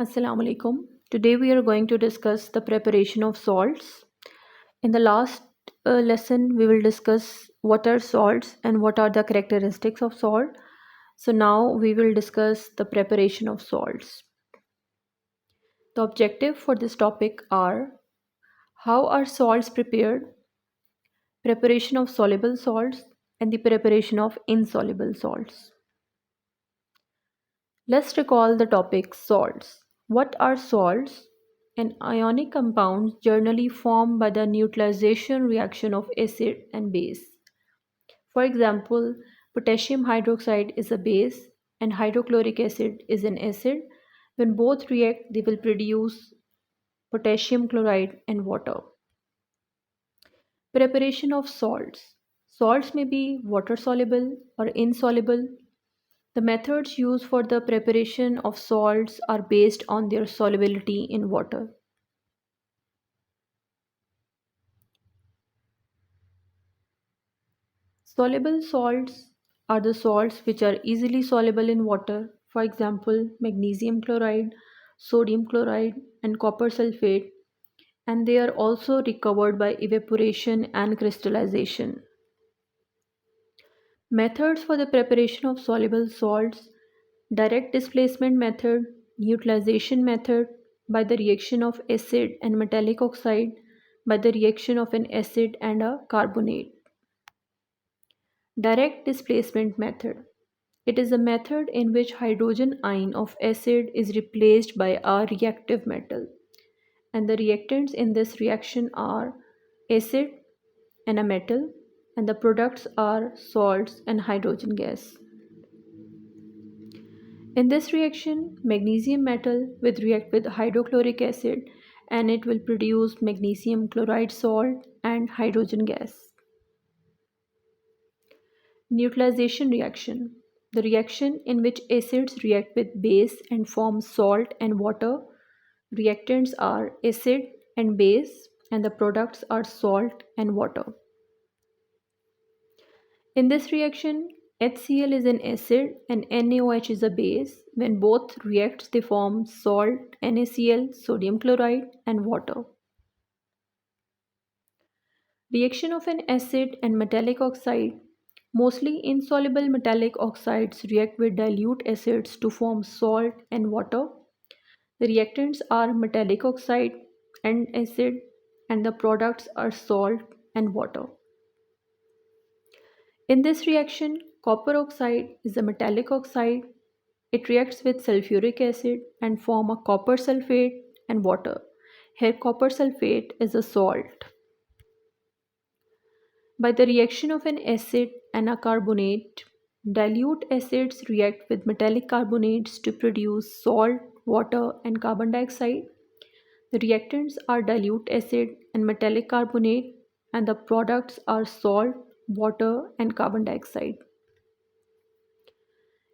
Assalamu alaikum. Today we are going to discuss the preparation of salts. In the last lesson, we will discuss what are salts and what are the characteristics of salt. So now we will discuss the preparation of salts. The objective for this topic are how are salts prepared, preparation of soluble salts, and the preparation of insoluble salts. Let's recall the topic salts. What are salts? An ionic compound generally formed by the neutralization reaction of acid and base. For example, potassium hydroxide is a base and hydrochloric acid is an acid. When both react, they will produce potassium chloride and water. Preparation of salts. Salts may be water soluble or insoluble. The methods used for the preparation of salts are based on their solubility in water. Soluble salts are the salts which are easily soluble in water, for example, magnesium chloride, sodium chloride, and copper sulfate, and they are also recovered by evaporation and crystallization. Methods for the preparation of soluble salts: direct displacement method, neutralization method by the reaction of acid and metallic oxide, by the reaction of an acid and a carbonate. Direct displacement method. It is a method in which hydrogen ion of acid is replaced by a reactive metal, and the reactants in this reaction are acid and a metal, and the products are salts and hydrogen gas. In this reaction, magnesium metal will react with hydrochloric acid and it will produce magnesium chloride salt and hydrogen gas. Neutralization reaction. The reaction in which acids react with base and form salt and water. Reactants are acid and base and the products are salt and water. In this reaction, HCl is an acid and NaOH is a base. When both react, they form salt, NaCl, sodium chloride, and water. Reaction of an acid and metallic oxide. Mostly insoluble metallic oxides react with dilute acids to form salt and water. The reactants are metallic oxide and acid, and the products are salt and water. In this reaction, copper oxide is a metallic oxide. It reacts with sulfuric acid and form a copper sulfate and water. Here copper sulfate is a salt. By the reaction of an acid and a carbonate, dilute acids react with metallic carbonates to produce salt, water, and carbon dioxide. The reactants are dilute acid and metallic carbonate, and the products are salt, water, and carbon dioxide.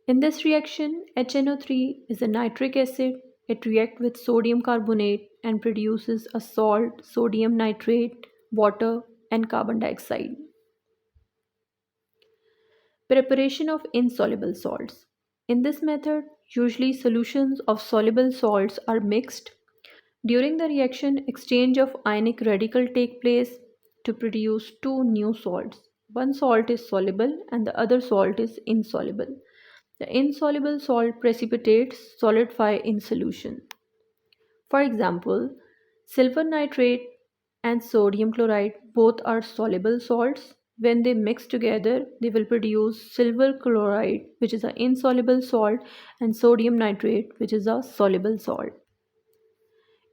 In this reaction, HNO3 is a nitric acid. It reacts with sodium carbonate and produces a salt, sodium nitrate, water, and carbon dioxide. Preparation of insoluble salts. In this method, usually solutions of soluble salts are mixed. During the reaction, exchange of ionic radical take place to produce two new salts. One salt is soluble and the other salt is insoluble. The insoluble salt precipitates solidify in solution. For example, silver nitrate and sodium chloride both are soluble salts. When they mix together, they will produce silver chloride, which is an insoluble salt, and sodium nitrate, which is a soluble salt.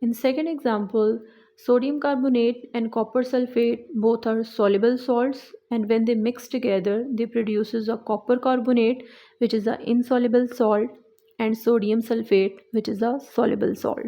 In second example, sodium carbonate and copper sulfate both are soluble salts, and when they mix together they produces a copper carbonate, which is an insoluble salt, and sodium sulfate, which is a soluble salt.